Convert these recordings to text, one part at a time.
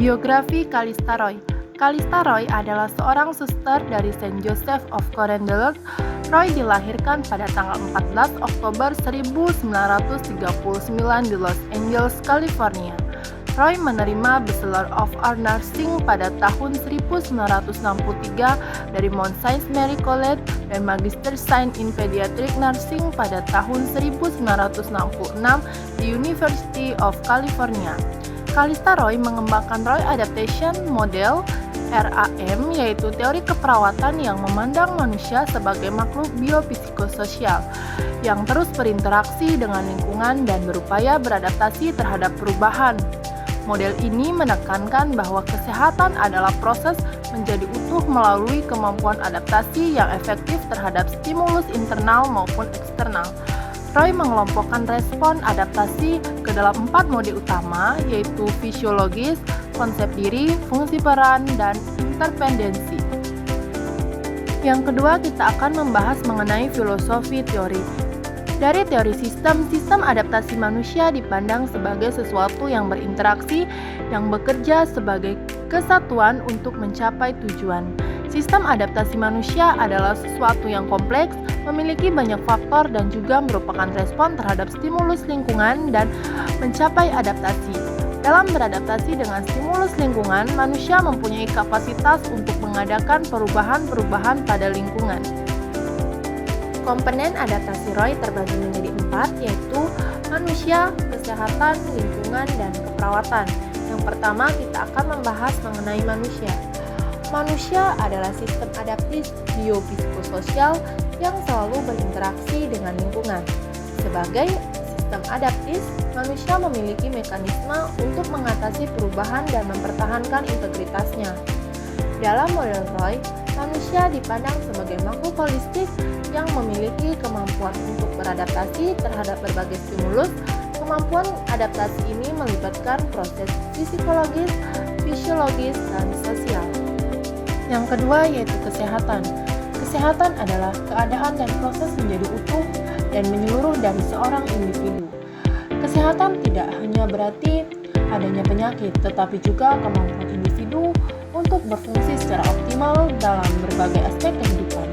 Biografi Calista Roy. Calista Roy adalah seorang suster dari Saint Joseph of Carondelet. Roy dilahirkan pada tanggal 14 Oktober 1939 di Los Angeles, California. Roy menerima Bachelor of Arts Nursing pada tahun 1963 dari Mount Saint Mary College dan Magister Science in Pediatric Nursing pada tahun 1966 di University of California. Calista Roy mengembangkan Roy Adaptation Model RAM, yaitu teori keperawatan yang memandang manusia sebagai makhluk biopsikososial yang terus berinteraksi dengan lingkungan dan berupaya beradaptasi terhadap perubahan. Model ini menekankan bahwa kesehatan adalah proses menjadi utuh melalui kemampuan adaptasi yang efektif terhadap stimulus internal maupun eksternal. Roy mengelompokkan respon adaptasi ke dalam 4 mode utama, yaitu fisiologis, konsep diri, fungsi peran, dan interpendensi. Yang kedua, kita akan membahas mengenai filosofi teori. Dari teori sistem adaptasi manusia dipandang sebagai sesuatu yang berinteraksi, yang bekerja sebagai kesatuan untuk mencapai tujuan. Sistem adaptasi manusia adalah sesuatu yang kompleks, memiliki banyak faktor dan juga merupakan respon terhadap stimulus lingkungan dan mencapai adaptasi. Dalam beradaptasi dengan stimulus lingkungan, manusia mempunyai kapasitas untuk mengadakan perubahan-perubahan pada lingkungan. Komponen adaptasi Roy terbagi menjadi 4, yaitu manusia, kesehatan, lingkungan, dan keperawatan. Yang pertama, kita akan membahas mengenai manusia. Manusia adalah sistem adaptif biopsikososial yang selalu berinteraksi dengan lingkungan. Sebagai sistem adaptif, manusia memiliki mekanisme untuk mengatasi perubahan dan mempertahankan integritasnya. Dalam model Roy, manusia dipandang sebagai makhluk holistik yang memiliki kemampuan untuk beradaptasi terhadap berbagai stimulus. Kemampuan adaptasi ini melibatkan proses psikologis, fisiologis, dan sosial. Yang kedua yaitu kesehatan. Kesehatan adalah keadaan dan proses menjadi utuh dan menyeluruh dari seorang individu. Kesehatan tidak hanya berarti adanya penyakit, tetapi juga kemampuan individu untuk berfungsi secara optimal dalam berbagai aspek kehidupan.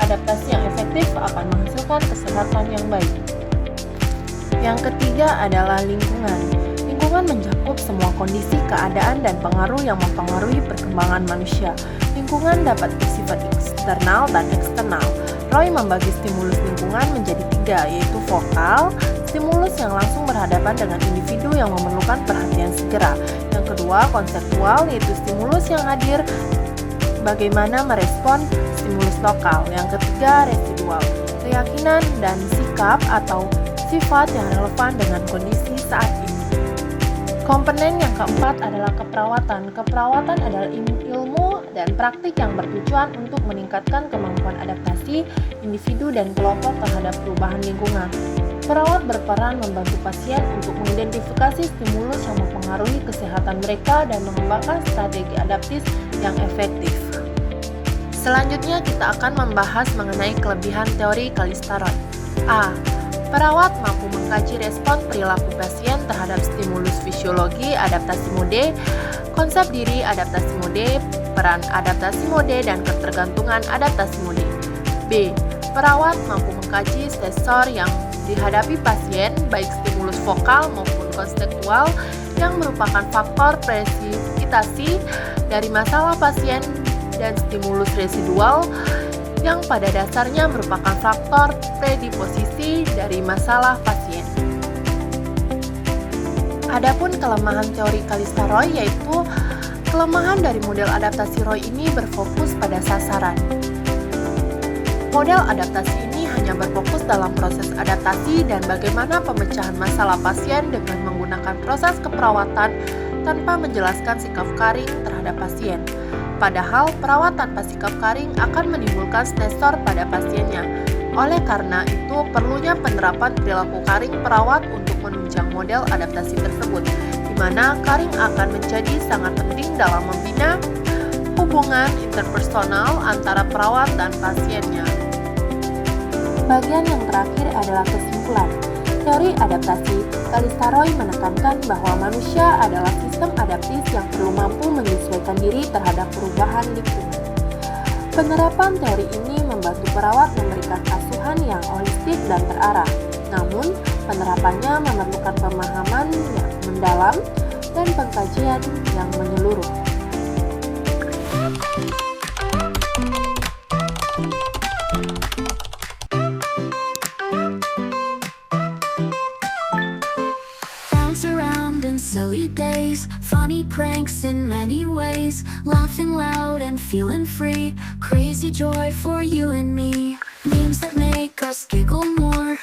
Adaptasi yang efektif akan menghasilkan kesehatan yang baik. Yang ketiga adalah lingkungan. Lingkungan mencakup semua kondisi, keadaan, dan pengaruh yang mempengaruhi perkembangan manusia. Lingkungan dapat bersifat internal dan eksternal. Roy membagi stimulus lingkungan menjadi 3, yaitu vokal, stimulus yang langsung berhadapan dengan individu yang memerlukan perhatian segera. Yang kedua, konseptual, yaitu stimulus yang hadir bagaimana merespon stimulus lokal. Yang ketiga, residual, keyakinan dan sikap atau sifat yang relevan dengan kondisi saat ini. Komponen yang keempat adalah keperawatan. Keperawatan adalah ilmu dan praktik yang bertujuan untuk meningkatkan kemampuan adaptasi individu dan kelompok terhadap perubahan lingkungan. Perawat berperan membantu pasien untuk mengidentifikasi stimulus yang mempengaruhi kesehatan mereka dan mengembangkan strategi adaptif yang efektif. Selanjutnya kita akan membahas mengenai kelebihan teori Calista Roy. A. Perawat mampu mengkaji respon perilaku pasien terhadap stimulus fisiologi, adaptasi mode, konsep diri, adaptasi mode, peran adaptasi mode, dan ketergantungan adaptasi mode. B. Perawat mampu mengkaji stresor yang dihadapi pasien, baik stimulus vokal maupun konseptual, yang merupakan faktor presipitasi dari masalah pasien, dan stimulus residual yang pada dasarnya merupakan faktor predisposisi dari masalah pasien. Adapun kelemahan teori Calista Roy yaitu kelemahan dari model adaptasi Roy ini berfokus pada sasaran. Model adaptasi ini hanya berfokus dalam proses adaptasi dan bagaimana pemecahan masalah pasien dengan menggunakan proses keperawatan tanpa menjelaskan sikap karing terhadap pasien. Padahal perawat tanpa sikap karing akan menimbulkan stresor pada pasiennya. Oleh karena itu, perlunya penerapan perilaku karing perawat untuk menunjang model adaptasi tersebut, di mana karing akan menjadi sangat penting dalam membina hubungan interpersonal antara perawat dan pasiennya. Bagian yang terakhir adalah kesimpulan. Teori adaptasi Kalistaroy menekankan bahwa manusia adalah sistem adaptif yang perlu mampu menyesuaikan diri terhadap perubahan lingkungan. Penerapan teori ini membantu perawat memberikan asuhan yang holistik dan terarah. Namun, penerapannya memerlukan pemahaman yang mendalam dan pengkajian yang menyeluruh. Bounce around in silly days, funny pranks in many ways, laughing loud and feeling free, crazy joy for you and me, memes that make us giggle more.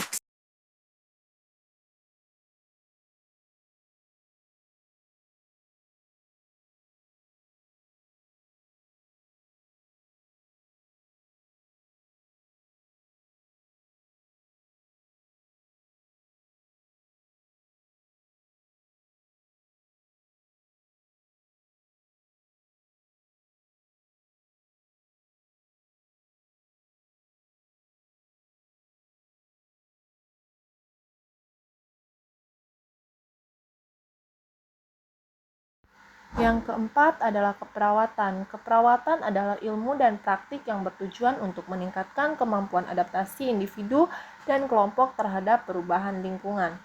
Yang keempat adalah keperawatan. Keperawatan adalah ilmu dan praktik yang bertujuan untuk meningkatkan kemampuan adaptasi individu dan kelompok terhadap perubahan lingkungan.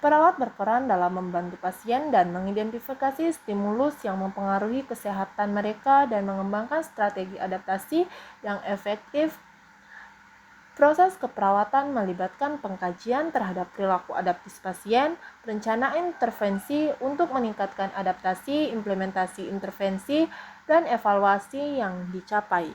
Perawat berperan dalam membantu pasien dan mengidentifikasi stimulus yang mempengaruhi kesehatan mereka dan mengembangkan strategi adaptasi yang efektif. Proses keperawatan melibatkan pengkajian terhadap perilaku adaptif pasien, perencanaan intervensi untuk meningkatkan adaptasi, implementasi intervensi, dan evaluasi yang dicapai.